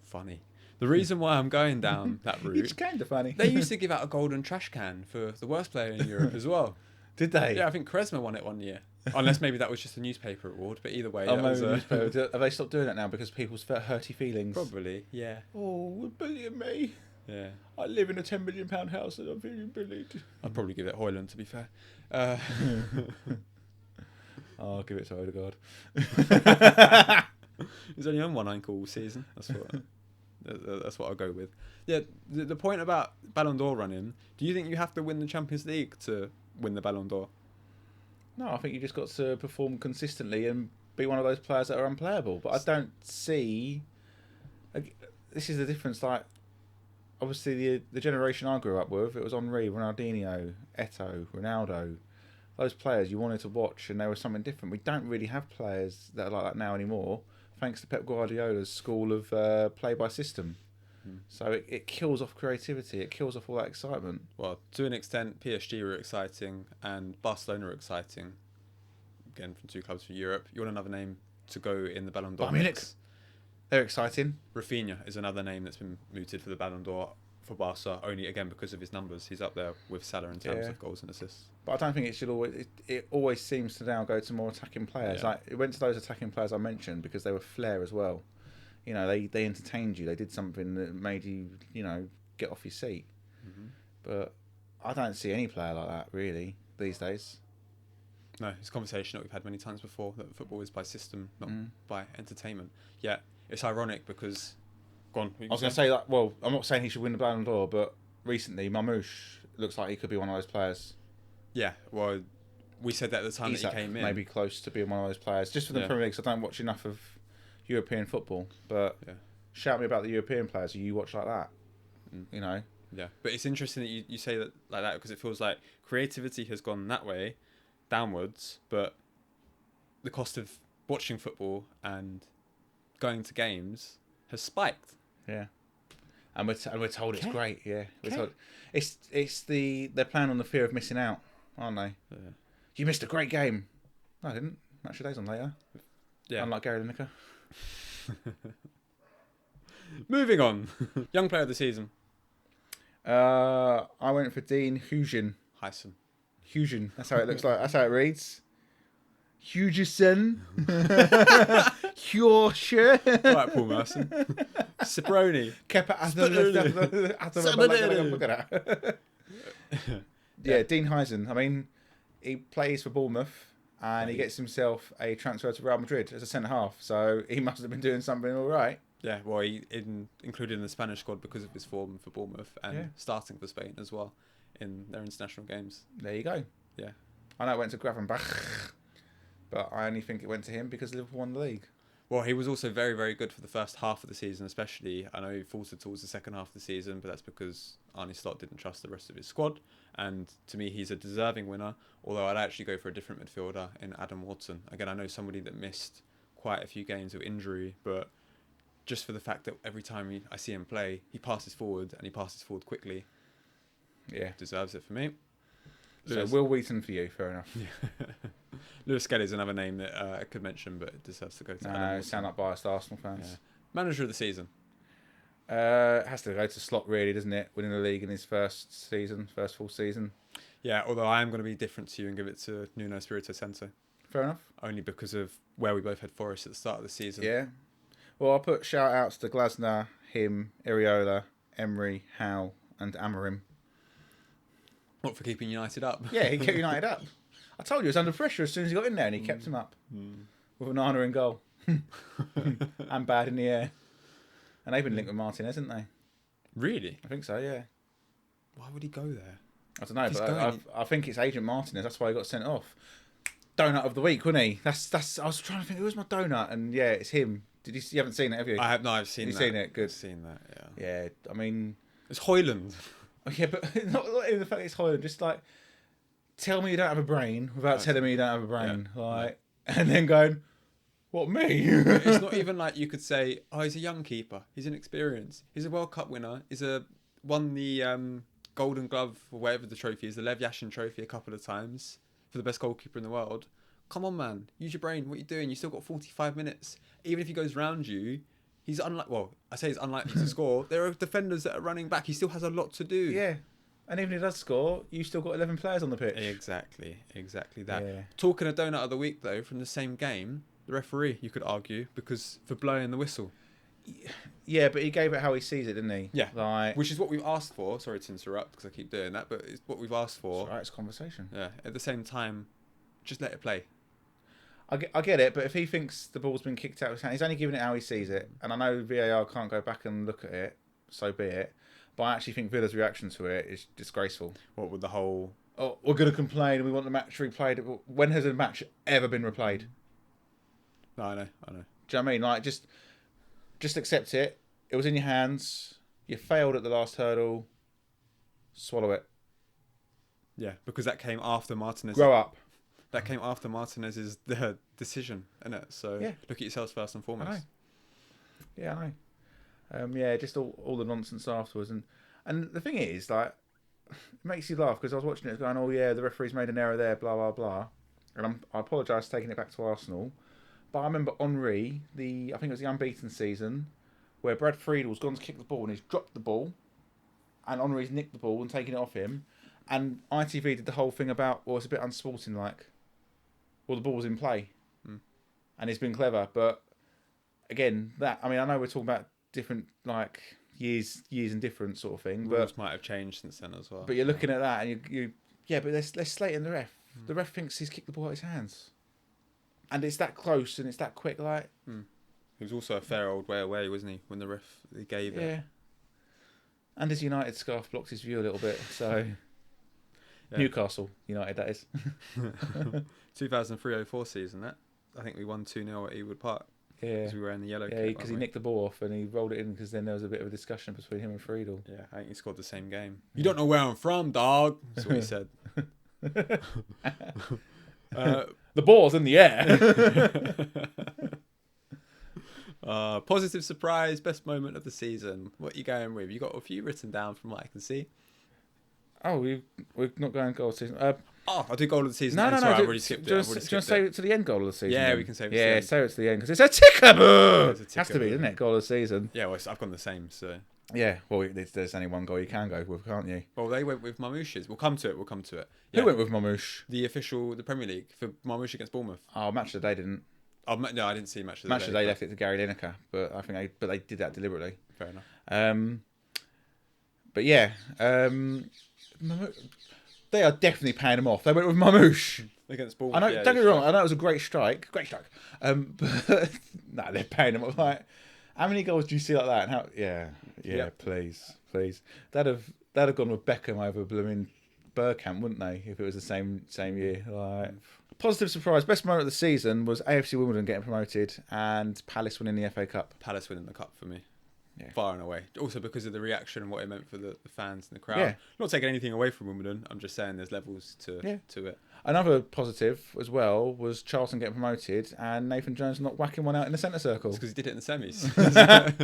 S1: Funny. The reason why I'm going down that route...
S2: It's kind of funny.
S1: They used to give out a golden trash can for the worst player in Europe as well.
S2: Did they?
S1: Yeah, I think Quaresma won it one year. Unless maybe that was just a newspaper award, but either way...
S2: Oh,
S1: that
S2: maybe
S1: was,
S2: newspaper. Have they stopped doing that now because people's hurty feelings?
S1: Probably, yeah.
S2: Oh, bullying me.
S1: Yeah.
S2: I live in a £10 million house and I'm feeling bullied.
S1: I'd probably give it Hoyland, to be fair.
S2: I'll give it to Odegaard.
S1: He's only on one ankle all season. That's what I'll go with. Yeah, the point about Ballon d'Or running, do you think you have to win the Champions League to win the Ballon d'Or?
S2: No, I think you just got to perform consistently and be one of those players that are unplayable. But I don't see... This is the difference, like... Obviously, the generation I grew up with, it was Henry, Ronaldinho, Eto'o, Ronaldo. Those players you wanted to watch, and they were something different. We don't really have players that are like that now anymore, thanks to Pep Guardiola's school of play by system. So it kills off creativity. It kills off all that excitement.
S1: Well, to an extent, PSG were exciting and Barcelona were exciting. Again, from two clubs from Europe. You want another name to go in the Ballon d'Or
S2: Bayern Munich.
S1: mix?
S2: They're exciting.
S1: Rafinha is another name that's been mooted for the Ballon d'Or for Barca, only again because of his numbers. He's up there with Salah in terms of goals and assists.
S2: But I don't think it should always... It always seems to now go to more attacking players.
S1: Yeah.
S2: Like it went to those attacking players I mentioned because they were flair as well. You know, they entertained you. They did something that made you, get off your seat. Mm-hmm. But I don't see any player like that, really, these days.
S1: No, it's a conversation that we've had many times before, that football is by system, not by entertainment. Yeah, it's ironic because... Go on.
S2: I was going to say that, well, I'm not saying he should win the Ballon d'Or, but recently, Mamouche looks like he could be one of those players.
S1: Yeah, well, we said that at the time that he came in.
S2: Maybe close to being one of those players. Just for the Premier League, because I don't watch enough of European football, but shout me about the European players who you watch like that,
S1: Yeah, but it's interesting that you say that like that because it feels like creativity has gone that way, downwards, but the cost of watching football and going to games has spiked.
S2: Yeah, and we're told it's great. Yeah, we're told they're playing on the fear of missing out, aren't they? Yeah. You missed a great game. No, I didn't. Match of days on later. Yeah, unlike Gary Lineker.
S1: Moving on, young player of the season.
S2: I went for Dean Huijsen. Huijsen. That's how it looks like. That's how it reads. Huijsen. Huijsen.
S1: All right, Paul Merson. Ciproni.
S2: Yeah, Dean Huijsen. I mean, he plays for Bournemouth and he gets himself a transfer to Real Madrid as a centre half. So he must have been doing something all right.
S1: Yeah, well, he included in the Spanish squad because of his form for Bournemouth and starting for Spain as well in their international games.
S2: There you go.
S1: Yeah.
S2: I know it went to Gravenbach, but I only think it went to him because Liverpool won the league.
S1: Well, he was also very, very good for the first half of the season, especially. I know he faltered towards the second half of the season, but that's because Arne Slot didn't trust the rest of his squad. And to me, he's a deserving winner, although I'd actually go for a different midfielder in Adam Watson. Again, I know somebody that missed quite a few games with injury, but just for the fact that every time I see him play, he passes forward and he passes forward quickly.
S2: Yeah.
S1: Deserves it for me. Lewis.
S2: Will Wheaton for you, fair enough.
S1: Lewis Skelly's another name that I could mention, but it deserves to go to.
S2: No, sound like biased Arsenal fans.
S1: Yeah. Manager of the season.
S2: Has to go to Slot, really, doesn't it? Winning the league in his first full season.
S1: Yeah, although I am going to be different to you and give it to Nuno Espirito Santo.
S2: Fair enough.
S1: Only because of where we both had Forest at the start of the season.
S2: Yeah. Well, I'll put shout outs to Glasner, him, Iriola, Emery, Howe, and Amorim.
S1: What, for keeping United up?
S2: Yeah, he kept United up. I told you he was under pressure as soon as he got in there, and he kept him up with Onana in goal and bad in the air. And they've been linked with Martinez, haven't they?
S1: Really?
S2: I think so. Yeah.
S1: Why would he go there?
S2: I don't know, but I think it's Agent Martinez. That's why he got sent off. Donut of the week, wasn't he? That's. I was trying to think, who's my donut? And yeah, it's him. You haven't seen it, have you?
S1: I have. No, I've seen.
S2: You've
S1: that.
S2: seen it. Good.
S1: I've seen that. Yeah.
S2: Yeah. I mean,
S1: it's Hoyland.
S2: Yeah, but not even the fact it's Hoyland. Just like, tell me you don't have a brain without telling me you don't have a brain. Yeah. Like, and then going, what, me?
S1: It's not even like you could say, oh, he's a young keeper. He's inexperienced. He's a World Cup winner. Won the Golden Glove or whatever the trophy is, the Lev Yashin trophy a couple of times for the best goalkeeper in the world. Come on, man. Use your brain. What are you doing? You still got 45 minutes. Even if he goes round you, he's I say he's unlikely to score. There are defenders that are running back. He still has a lot to do.
S2: Yeah. And even if he does score, you still got 11 players on the pitch.
S1: Exactly that. Yeah. Talking a donut of the week, though, from the same game, the referee, you could argue, because for blowing the whistle.
S2: Yeah, but he gave it how he sees it, didn't he?
S1: Yeah. Which is what we've asked for. Sorry to interrupt, because I keep doing that, but it's what we've asked for.
S2: It's all right, it's conversation.
S1: Yeah. At the same time, just let it play.
S2: I get it, but if he thinks the ball's been kicked out of his hand, he's only giving it how he sees it. And I know VAR can't go back and look at it, so be it. But I actually think Villa's reaction to it is disgraceful.
S1: What with the whole...
S2: Oh, we're going to complain and we want the match replayed. When has a match ever been replayed?
S1: No, I know.
S2: Do you know what I mean? Like, just accept it. It was in your hands. You failed at the last hurdle. Swallow it.
S1: Yeah, because that came after Martinez.
S2: Grow up.
S1: That came after Martinez's decision, innit? So look at yourselves first and foremost.
S2: I know. Yeah, I know. Just all the nonsense afterwards. And the thing is, like, it makes you laugh because I was watching it going, oh yeah, the referee's made an error there, blah, blah, blah. And I apologise for taking it back to Arsenal. But I remember Henry, I think it was the unbeaten season, where Brad Friedel's gone to kick the ball and he's dropped the ball and Henry's nicked the ball and taken it off him. And ITV did the whole thing about, well, it's a bit unsporting-like. Well, the ball was in play. And it's been clever. But, again, I know we're talking about different, like, years and different sort of thing.
S1: Rules might have changed since then as well.
S2: But you're looking at that and but they're slating the ref. The ref thinks he's kicked the ball out of his hands. And it's that close and it's that quick, like...
S1: He was also a fair old way away, wasn't he, when the ref gave it?
S2: Yeah. And his United scarf blocked his view a little bit, so... Yeah. Newcastle United, that is.
S1: 2003-04 season, that. I think we won 2-0 at Ewood Park.
S2: Yeah.
S1: Because we were in the yellow kit.
S2: Yeah, because he nicked the ball off and he rolled it in because then there was a bit of a discussion between him and Friedel.
S1: Yeah, I think he scored the same game. You don't know where I'm from, dog. That's what he said.
S2: The ball's in the air.
S1: Positive surprise, best moment of the season. What are you going with? You got a few written down from what I can see.
S2: Oh, we're not going goal of the season.
S1: I'll do goal of the season.
S2: No.
S1: I've already skipped it.
S2: Do you want to say it to the end goal of the season?
S1: Yeah,
S2: then?
S1: we can save it.
S2: Yeah, say it to the end because it's a ticker. It has to be, doesn't it? Goal of the season.
S1: Yeah, well, I've gone the same. So
S2: yeah, well, there's only one goal you can go with, can't you?
S1: Well, they went with Marmoush's. We'll come to it.
S2: Yeah. Who went with Marmoush?
S1: The Premier League for Marmoush against Bournemouth.
S2: Oh, match of the day didn't.
S1: Oh no, I didn't see match of the day.
S2: Match of the day left it to Gary Lineker, but I think they did that deliberately.
S1: Fair enough.
S2: But yeah, they are definitely paying him off. They went with Marmoush
S1: against Bournemouth.
S2: I know. Don't get me wrong. I know it was a great strike. But no, they're paying him off. Like, how many goals do you see like that? And how? Yeah. Yep. Please. That'd have gone with Beckham over blooming Bergkamp, wouldn't they? If it was the same year. Like, positive surprise. Best moment of the season was AFC Wimbledon getting promoted and Palace winning the FA Cup.
S1: Palace winning the cup for me.
S2: Yeah.
S1: Far and away. Also because of the reaction and what it meant for the fans and the crowd.
S2: Yeah.
S1: Not taking anything away from Wimbledon. I'm just saying there's levels to it.
S2: Another positive as well was Charlton getting promoted and Nathan Jones not whacking one out in the centre circle.
S1: It's because he did it in the semis.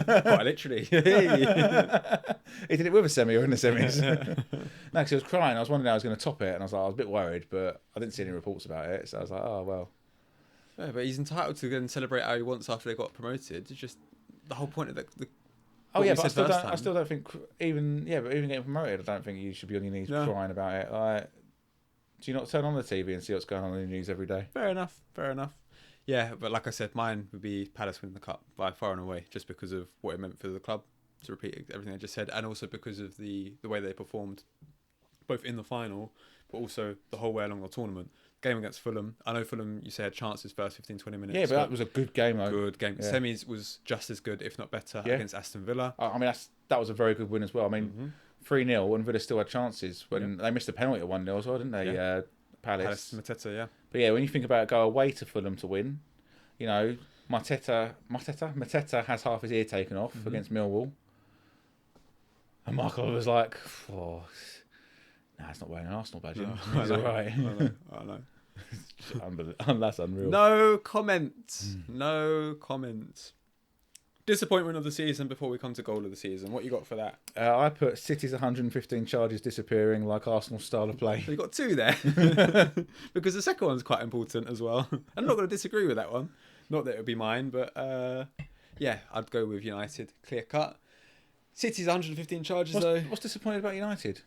S1: Quite literally.
S2: He did it with a semi or in the semis. No, because he was crying. I was wondering how I was going to top it, and I was a bit worried, but I didn't see any reports about it, so I was like, oh well.
S1: Yeah, but he's entitled to go and celebrate how he wants after they got promoted. It's just the whole point of the
S2: Oh
S1: what
S2: yeah,
S1: we
S2: but
S1: said
S2: I still don't think even getting promoted, I don't think you should be on your knees crying about it. Like, do you not turn on the TV and see what's going on in the news every day?
S1: Fair enough. Yeah, but like I said, mine would be Palace winning the cup by far and away, just because of what it meant for the club. To repeat everything I just said, and also because of the way they performed, both in the final, but also the whole way along the tournament. Game against Fulham. I know Fulham, you said, had chances first 15-20 minutes.
S2: Yeah, but that was a good game, though.
S1: Good game.
S2: Yeah.
S1: Semis was just as good, if not better, against Aston Villa.
S2: I mean, that was a very good win as well. I mean, 3-0, and Villa still had chances when they missed a penalty at 1-0 as well, didn't they?
S1: Yeah.
S2: Palace.
S1: Mateta, yeah.
S2: But yeah, when you think about it, go away to Fulham to win, you know, Mateta has half his ear taken off against Millwall. And Michael was like, oh, nah, it's not wearing an Arsenal badge.
S1: No,
S2: He's all right.
S1: I know.
S2: That's unreal.
S1: No comment. No comment. Disappointment of the season before we come to goal of the season. What you got for that?
S2: I put City's 115 charges disappearing like Arsenal's style of play.
S1: So you got two there. Because the second one's quite important as well. I'm not going to disagree with that one. Not that it would be mine, but yeah, I'd go with United. Clear cut. City's 115 charges though.
S2: What's disappointed about United?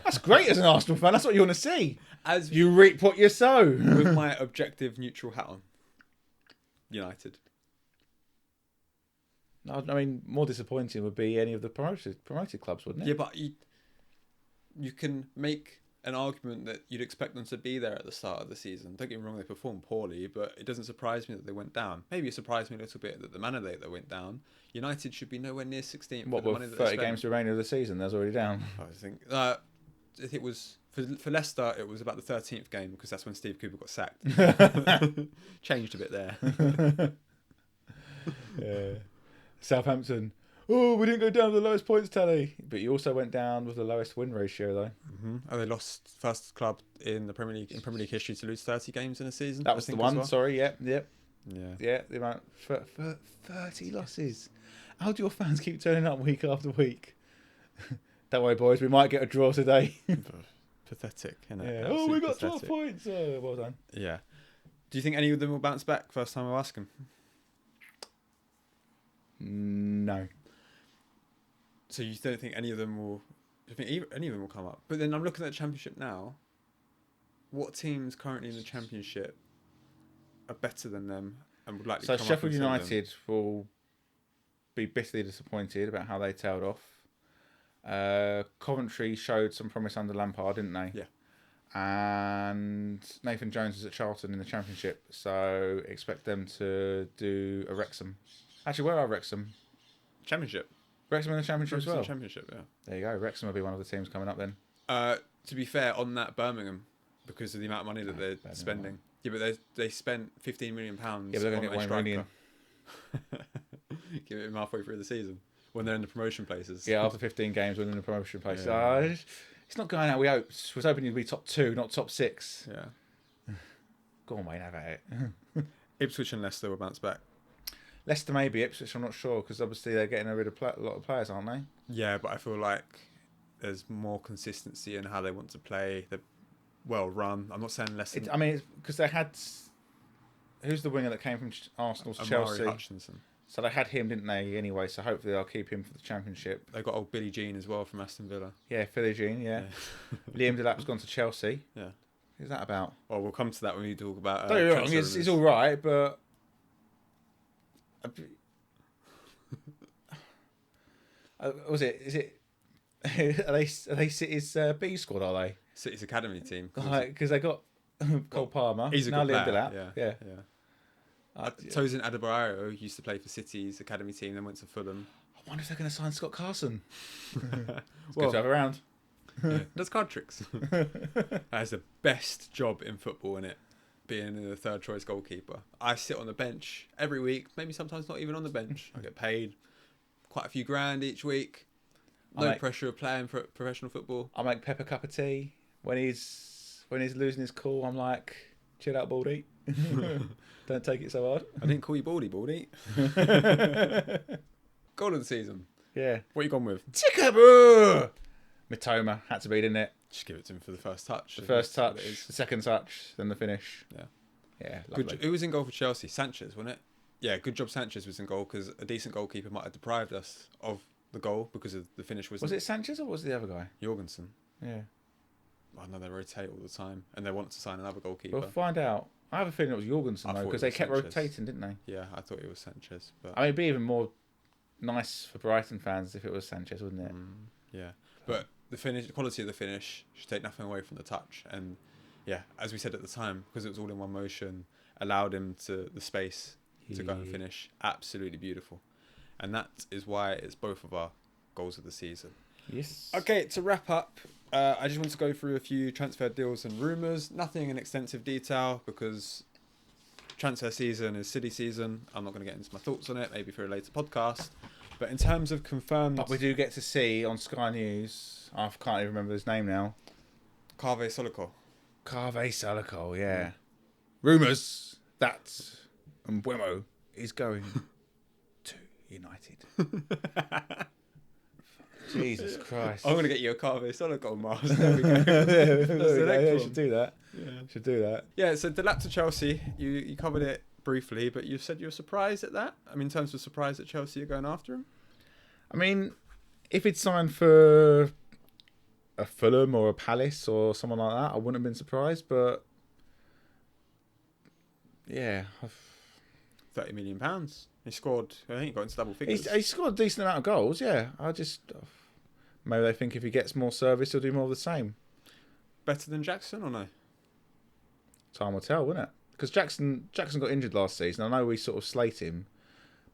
S2: That's great as an Arsenal fan. That's what you want to see.
S1: As
S2: you reap what you sow.
S1: With my objective neutral hat on. United.
S2: I mean, more disappointing would be any of the promoted clubs, wouldn't it?
S1: Yeah, but you can make an argument that you'd expect them to be there at the start of the season. Don't get me wrong, they performed poorly, but it doesn't surprise me that they went down. Maybe it surprised me a little bit that the manner that they went down. United should be nowhere near 16th.
S2: What, with 30 games remaining of the season, they're already down?
S1: I think it was for Leicester. It was about the 13th game because that's when Steve Cooper got sacked. Changed a bit there.
S2: Yeah. Southampton. Oh, we didn't go down to the lowest points tally, but you also went down with the lowest win ratio, though.
S1: Oh, they lost first club in the Premier League history to lose 30 games in a season.
S2: That was the one. Well. Sorry. Yep.
S1: Yeah.
S2: The amount for 30 losses. How do your fans keep turning up week after week? Don't worry, boys. We might get a draw today.
S1: Pathetic, isn't it?
S2: Yeah. Oh, we got 12 points. Oh, well done.
S1: Yeah. Do you think any of them will bounce back? First time I'll ask them.
S2: No.
S1: So you don't think any of them will? Do you think any of them will come up? But then I'm looking at the Championship now. What teams currently in the Championship are better than them and would likely come up?
S2: So Sheffield United will be bitterly disappointed about how they tailed off. Coventry showed some promise under Lampard, didn't they?
S1: Yeah.
S2: And Nathan Jones is at Charlton in the Championship, so expect them to do a Wrexham. Actually, where are Wrexham?
S1: Championship.
S2: Wrexham in the Championship as well?
S1: Championship, yeah.
S2: There you go. Wrexham will be one of the teams coming up then.
S1: To be fair, on that Birmingham, because of the amount of money that they're spending. Yeah, but they spent £15 million
S2: yeah, but they're going to get Wayne Rooney in.
S1: Give it him halfway through the season when they're in the promotion places.
S2: Yeah, after 15 games, we're in the promotion places.
S1: Yeah.
S2: It's not going out we hoped. I was hoping you'd be top 2, not top 6.
S1: Yeah.
S2: Go on, Wayne, have at it.
S1: Ipswich and Leicester will bounce back.
S2: Leicester maybe, Ipswich I'm not sure, because obviously they're getting rid of a lot of players, aren't they?
S1: Yeah, but I feel like there's more consistency in how they want to play. They're well run. I'm not saying Leicester.
S2: Because they had... Who's the winger that came from Arsenal to Chelsea?
S1: Hutchinson.
S2: So they had him, didn't they, anyway, so hopefully they'll keep him for the Championship.
S1: They got old Billy Jean as well from Aston Villa.
S2: Yeah, Philly Jean, yeah. Liam Delap's gone to Chelsea.
S1: Yeah.
S2: Who's that about?
S1: Well, we'll come to that when we talk about...
S2: Don't get me wrong, he's all right, but... Is it? Are they City's B squad? Are they
S1: City's academy team?
S2: Because they got Cole Palmer.
S1: He's a
S2: now
S1: good
S2: Liam
S1: player.
S2: Yeah.
S1: Tosin Adebayo used to play for City's academy team, then went to Fulham.
S2: I wonder if they're going to sign Scott Carson. It's
S1: Well,
S2: good to have around.
S1: Yeah, does card tricks. That is the best job in football, innit? Being the third choice goalkeeper. I sit on the bench every week, maybe sometimes not even on the bench. I get paid quite a few grand each week. No pressure of playing professional football.
S2: I make Pep a cup of tea when he's losing his cool. I'm like, chill out, Baldy. Don't take it so hard.
S1: I didn't call you Baldy. Goal of the season.
S2: Yeah.
S1: What you gone with?
S2: Tickaboo! Mitoma had to be, didn't it?
S1: Just give it to him for the first touch.
S2: The first touch, the second touch, then the finish.
S1: Yeah.
S2: Yeah, lovely.
S1: Who was in goal for Chelsea? Sanchez, wasn't it? Yeah, good job Sanchez was in goal, because a decent goalkeeper might have deprived us of the goal because of the finish.
S2: Was it Sanchez or was it the other guy?
S1: Jorgensen.
S2: Yeah.
S1: I know they rotate all the time, and they want to sign another goalkeeper.
S2: We'll find out. I have a feeling it was Jorgensen, though, because they kept
S1: Sanchez.
S2: rotating, didn't they?
S1: Yeah, I thought it was Sanchez. But
S2: I mean, it'd be even more nice for Brighton fans if it was Sanchez, wouldn't it?
S1: Yeah. But the quality of the finish should take nothing away from the touch. And yeah, as we said at the time, because it was all in one motion, allowed him the space to go and finish. Absolutely beautiful. And that is why it's both of our goals of the season.
S2: Yes.
S1: Okay, to wrap up, I just want to go through a few transfer deals and rumours. Nothing in extensive detail, because transfer season is silly season. I'm not going to get into my thoughts on it, maybe for a later podcast. But in terms of confirmed...
S2: But we do get to see on Sky News, I can't even remember his name now.
S1: Carve Solico.
S2: Yeah. Rumours that Mbeumo is going to United. Jesus Christ.
S1: I'm going to get you a Carve Solico, Mars. There we go.
S2: Yeah, should do that. Yeah,
S1: so Delap to Chelsea, you covered it briefly, but you said you were surprised at that? I mean, in terms of surprise that Chelsea are going after him?
S2: I mean, if he'd signed for a Fulham or a Palace or someone like that, I wouldn't have been surprised, but yeah.
S1: £30 million. He scored, I think he got into double figures.
S2: He scored a decent amount of goals, yeah. Maybe they think if he gets more service, he'll do more of the same.
S1: Better than Jackson or no?
S2: Time will tell, won't it? Because Jackson got injured last season. I know we sort of slate him,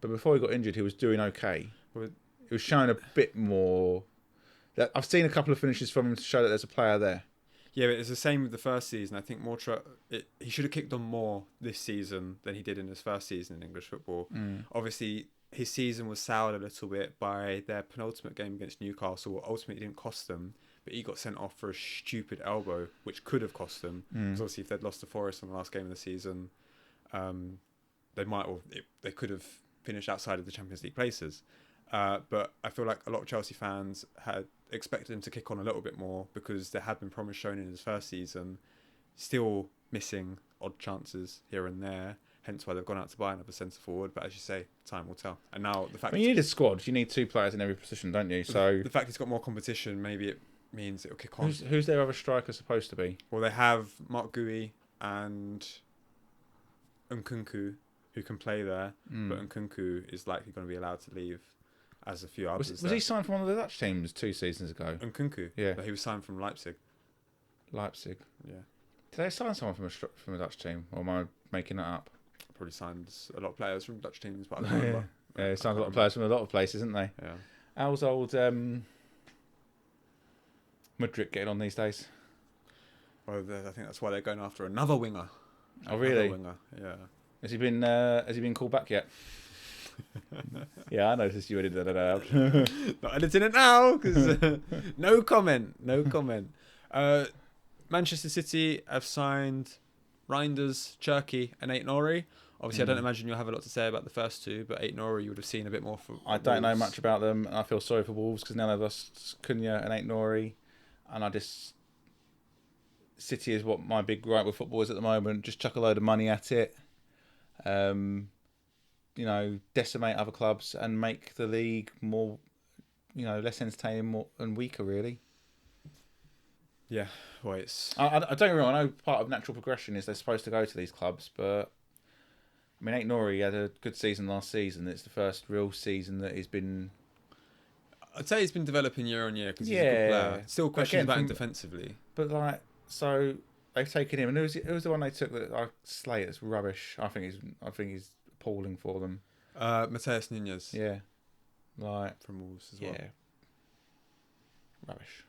S2: but before he got injured, he was doing okay. He was showing a bit more. I've seen a couple of finishes from him to show that there's a player there.
S1: Yeah, but it's the same with the first season. I think he should have kicked on more this season than he did in his first season in English football. Obviously, his season was soured a little bit by their penultimate game against Newcastle. Ultimately, didn't cost them, but he got sent off for a stupid elbow, which could have cost them. Because obviously, if they'd lost to Forest on the last game of the season, they could have finished outside of the Champions League places. But I feel like a lot of Chelsea fans had expected him to kick on a little bit more, because there had been promise shown in his first season, still missing odd chances here and there, hence why they've gone out to buy another centre forward. But as you say, time will tell. And now the fact
S2: you need a squad, you need two players in every position, don't you? So
S1: the fact he's got more competition, maybe it means it'll kick on.
S2: Who's their other striker supposed to be?
S1: Well, they have Mark Gui and Nkunku, who can play there, but Nkunku is likely going to be allowed to leave, as a few others.
S2: Was he signed from one of the Dutch teams 2 seasons ago?
S1: Nkunku?
S2: Yeah.
S1: But he was signed from Leipzig.
S2: Yeah. Did they sign someone from a Dutch team, or am I making that up?
S1: Probably signed a lot of players from Dutch teams, but I can't remember.
S2: Yeah, he signed a lot of players from a lot of places, didn't they?
S1: Yeah.
S2: How's old Mudryk getting on these days?
S1: Well, I think that's why they're going after another winger.
S2: Oh, really?
S1: Winger. Yeah.
S2: Has he been called back yet? Yeah, I noticed you edited that out.
S1: Not editing it now, because no comment. Manchester City have signed Reinders, Cherky and Aït-Nouri. Obviously, I don't imagine you'll have a lot to say about the first two, but Aït-Nouri you would have seen a bit more for
S2: I don't know much about them. I feel sorry for Wolves because now they've lost Cunha and Aït-Nouri, and City is what my big gripe with football is at the moment. Just chuck a load of money at it. Decimate other clubs and make the league more, less entertaining and weaker, really.
S1: Yeah, well,
S2: I don't get me wrong, I know part of natural progression is they're supposed to go to these clubs, but I mean, Aït-Nouri had a good season last season. It's the first real season that he's been...
S1: I'd say he's been developing year on year because he's a good player. Still questions about him defensively.
S2: But, so they've taken him, and who's the one they took that I slate? It's rubbish. I think he's appalling for them.
S1: Mateus Nunes.
S2: Yeah.
S1: From Wolves as well.
S2: Yeah. Rubbish.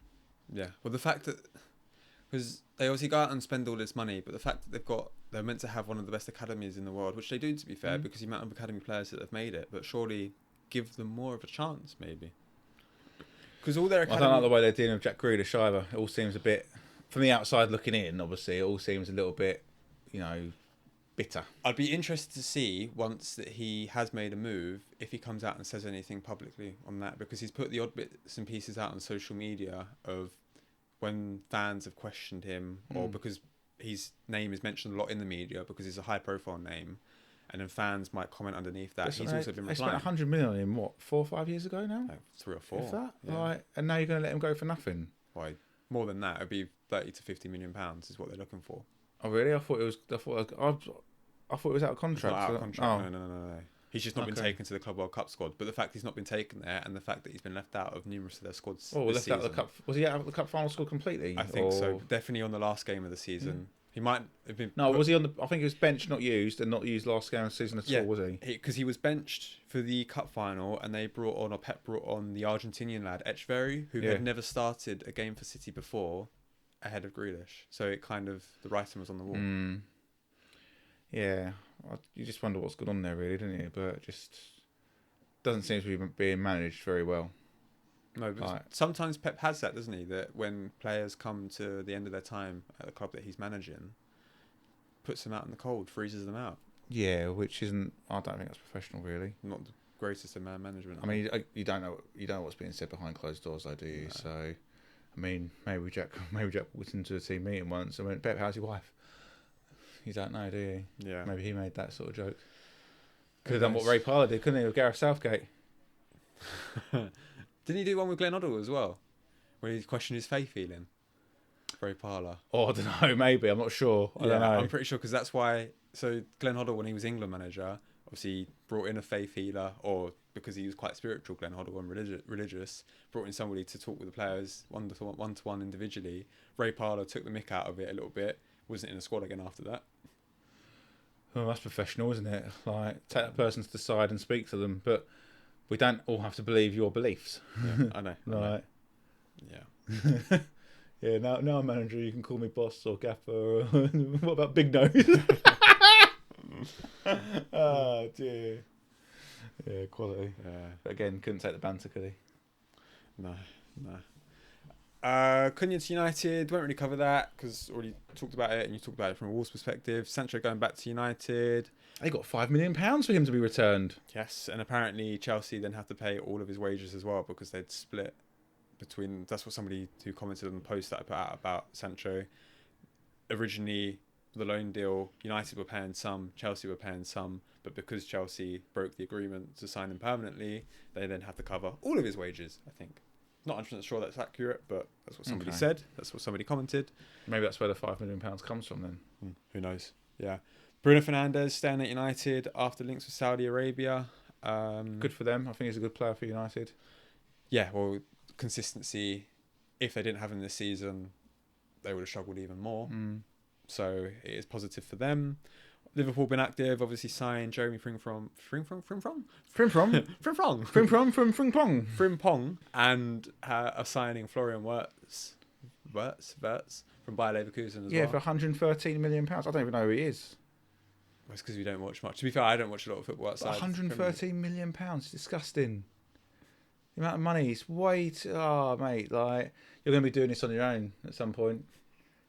S1: Yeah. Well, the fact that... Because they obviously go out and spend all this money, but the fact that they're meant to have one of the best academies in the world, which they do, to be fair, because the amount of academy players that have made it, but surely give them more of a chance, maybe. Because all their academy...
S2: I don't like the way they're dealing with Jack Grealish either. It all seems a bit... From the outside looking in, obviously, it all seems a little bit, bitter.
S1: I'd be interested to see once that he has made a move if he comes out and says anything publicly on that, because he's put the odd bits and pieces out on social media of when fans have questioned him, or because his name is mentioned a lot in the media because it's a high profile name, and then fans might comment underneath that. He's also been
S2: They spent
S1: replying.
S2: 100 million on him, what, 4 or 5 years ago now?
S1: Like 3 or 4.
S2: If that?
S1: Yeah.
S2: Like, and now you're going to let him go for nothing?
S1: Why? More than that, it'd be 30 to 50 million pounds is what they're looking for.
S2: Oh, really? I thought it was out of contract.
S1: It's not out of contract.
S2: Oh.
S1: No. He's just not been taken to the Club World Cup squad. But the fact he's not been taken there, and the fact that he's been left out of numerous of their squads.
S2: Oh, left out of the cup. Was he out of the cup final squad completely?
S1: I think so. Definitely on the last game of the season. He might have been.
S2: No, was he on the? I think he was benched, not used, and not used last game of the season at all. Was he?
S1: Because he was benched for the cup final, and Pep brought on the Argentinian lad Etcheverry, who had never started a game for City before, ahead of Grealish. So it kind of, the writing was on the wall.
S2: Yeah, you just wonder what's going on there, really, don't you? But it just doesn't seem to be being managed very well.
S1: No, but sometimes Pep has that, doesn't he? That when players come to the end of their time at the club that he's managing, puts them out in the cold, freezes them out.
S2: Yeah, which isn't. I don't think that's professional, really.
S1: Not the greatest of man management.
S2: I mean, you don't know what's being said behind closed doors, though, do you? No. So, I mean, maybe Jack walked into a team meeting once and went, "Pep, how's your wife?" You don't know, do you?
S1: Yeah.
S2: Maybe he made that sort of joke. Could have done what Ray Parlour did, couldn't he, with Gareth Southgate?
S1: Didn't he do one with Glenn Hoddle as well? When he questioned his faith healing? Ray Parlour.
S2: Oh, I don't know, maybe. I'm not sure. I don't know.
S1: I'm pretty sure, because that's why... So, Glenn Hoddle, when he was England manager, obviously brought in a faith healer, or because he was quite spiritual, Glenn Hoddle, and religious, brought in somebody to talk with the players one-to-one individually. Ray Parlour took the mick out of it a little bit, wasn't in the squad again after that.
S2: Oh, that's professional, isn't it? Like, take that person to the side and speak to them, but we don't all have to believe your beliefs.
S1: Yeah, I know.
S2: Like,
S1: yeah.
S2: Yeah, now manager, you can call me boss or gaffer. Or what about Big Nose? Oh, dear. Yeah, quality.
S1: Yeah.
S2: But again, couldn't take the banter, could he?
S1: No. Cunha to United, won't really cover that because already talked about it, and you talked about it from a Wolves perspective. Sancho going back to United.
S2: They got £5 million for him to be returned.
S1: Yes, and apparently Chelsea then have to pay all of his wages as well because they'd split between. That's what somebody who commented on the post that I put out about Sancho. Originally, the loan deal, United were paying some, Chelsea were paying some, but because Chelsea broke the agreement to sign him permanently, they then have to cover all of his wages, I think. Not 100% sure that's accurate, but that's what somebody said. That's what somebody commented.
S2: Maybe that's where the £5 million comes from then.
S1: Who knows? Yeah. Bruno Fernandes staying at United after links with Saudi Arabia.
S2: Good for them. I think he's a good player for United.
S1: Yeah, well, consistency. If they didn't have him this season, they would have struggled even more. So it is positive for them. Liverpool been active, obviously signed Jeremy Frimpong, and are signing Florian Wirtz from Bayer Leverkusen as well.
S2: Yeah, for £113 million. I don't even know who he is.
S1: Well, it's because we don't watch much. To be fair, I don't watch a lot of football outside.
S2: £113 million, disgusting. The amount of money, it's way too... Oh, mate, like, you're going to be doing this on your own at some point.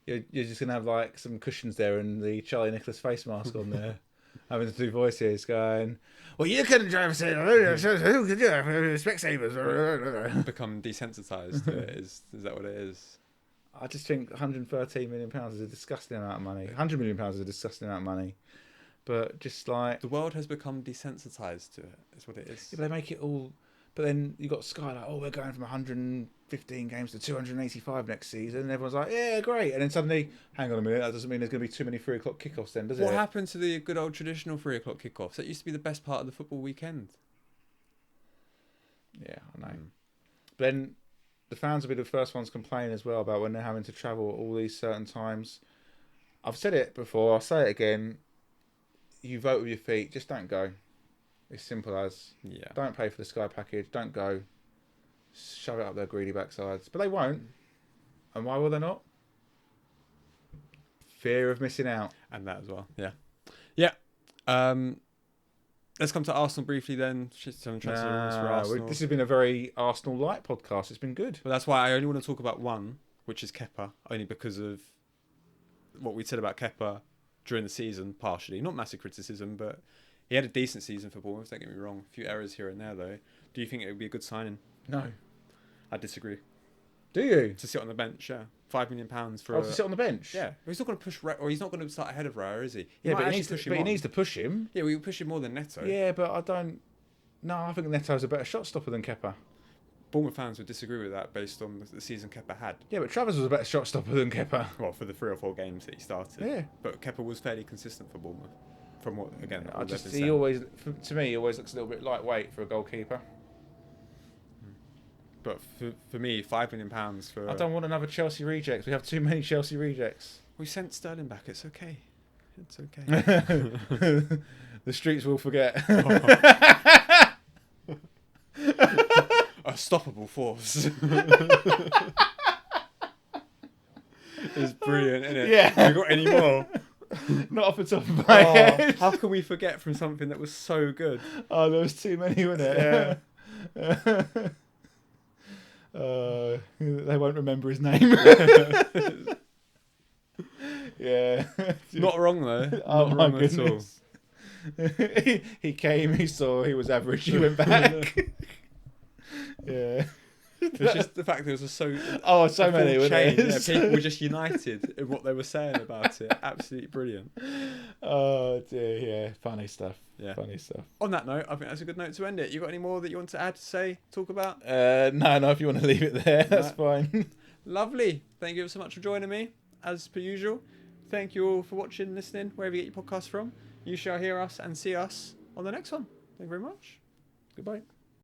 S2: You're just going to have, like, some cushions there and the Charlie Nicholas face mask on there, having to do voices going, well, you couldn't drive us in, who could you, Specsavers?
S1: Become desensitised to it, is that what it is?
S2: I just think £113 million is a disgusting amount of money. £100 million is a disgusting amount of money. But just like...
S1: The world has become desensitised to it, is what it is.
S2: Yeah, but they make it all... But then you got Sky like, oh, we're going from 115 games to 285 next season. And everyone's like, yeah, great. And then suddenly, hang on a minute, that doesn't mean there's going to be too many 3 o'clock kickoffs then, does it?
S1: What happened to the good old traditional 3 o'clock kickoffs? That used to be the best part of the football weekend.
S2: Yeah, I know. But then the fans will be the first ones complaining as well about when they're having to travel at all these certain times. I've said it before, I'll say it again. You vote with your feet, just don't go. It's simple as.
S1: Yeah.
S2: Don't pay for the Sky package. Don't go. Shove it up their greedy backsides. But they won't. And why will they not? Fear of missing out.
S1: And that as well. Yeah. Yeah. Let's come to Arsenal briefly then. Some transfer rumours for Arsenal.
S2: This has been a very Arsenal-like podcast. It's been good.
S1: But that's why I only want to talk about one, which is Kepa, only because of what we said about Kepa during the season, partially. Not massive criticism, but he had a decent season for Bournemouth, don't get me wrong. A few errors here and there, though. Do you think it would be a good signing?
S2: No.
S1: I disagree.
S2: Do you?
S1: To sit on the bench, yeah. £5 million for...
S2: Oh, to sit on the bench?
S1: Yeah. He's not going to push... or he's not going to start ahead of Raya, is he?
S2: Yeah, but he needs to push him.
S1: Yeah, we push him more than Neto.
S2: Yeah, but I don't... No, I think Neto's a better shot stopper than Kepa.
S1: Bournemouth fans would disagree with that based on the season Kepa had.
S2: Yeah, but Travers was a better shot stopper than Kepa.
S1: Well, for the 3 or 4 games that he started.
S2: Yeah.
S1: But Kepa was fairly consistent for Bournemouth. From what, again...
S2: He always... To me, he always looks a little bit lightweight for a goalkeeper.
S1: But for me, £5 million for...
S2: I don't want another Chelsea reject. We have too many Chelsea rejects.
S1: We sent Sterling back. It's okay. It's okay.
S2: The streets will forget.
S1: A stoppable force. It's brilliant, isn't it?
S2: Yeah.
S1: Have you got any more?
S2: Not off the top of my head.
S1: How can we forget from something that was so good?
S2: Oh, there was too many, wasn't it?
S1: Yeah.
S2: They won't remember his name. Yeah.
S1: Not wrong, though.
S2: Oh,
S1: Not
S2: my
S1: wrong at all.
S2: goodness. He came, he saw he was average, he went back. Yeah.
S1: It's just the fact there was so
S2: many,
S1: full
S2: weren't
S1: chain.
S2: there?
S1: Yeah, people were just united in what they were saying about it. Absolutely brilliant.
S2: Oh dear, yeah, funny stuff.
S1: Yeah,
S2: funny stuff.
S1: On that note, I think that's a good note to end it. You got any more that you want to add, say, talk about?
S2: No, if you want to leave it there, that's fine.
S1: Lovely. Thank you so much for joining me, as per usual. Thank you all for watching, listening, wherever you get your podcasts from. You shall hear us and see us on the next one. Thank you very much.
S2: Goodbye.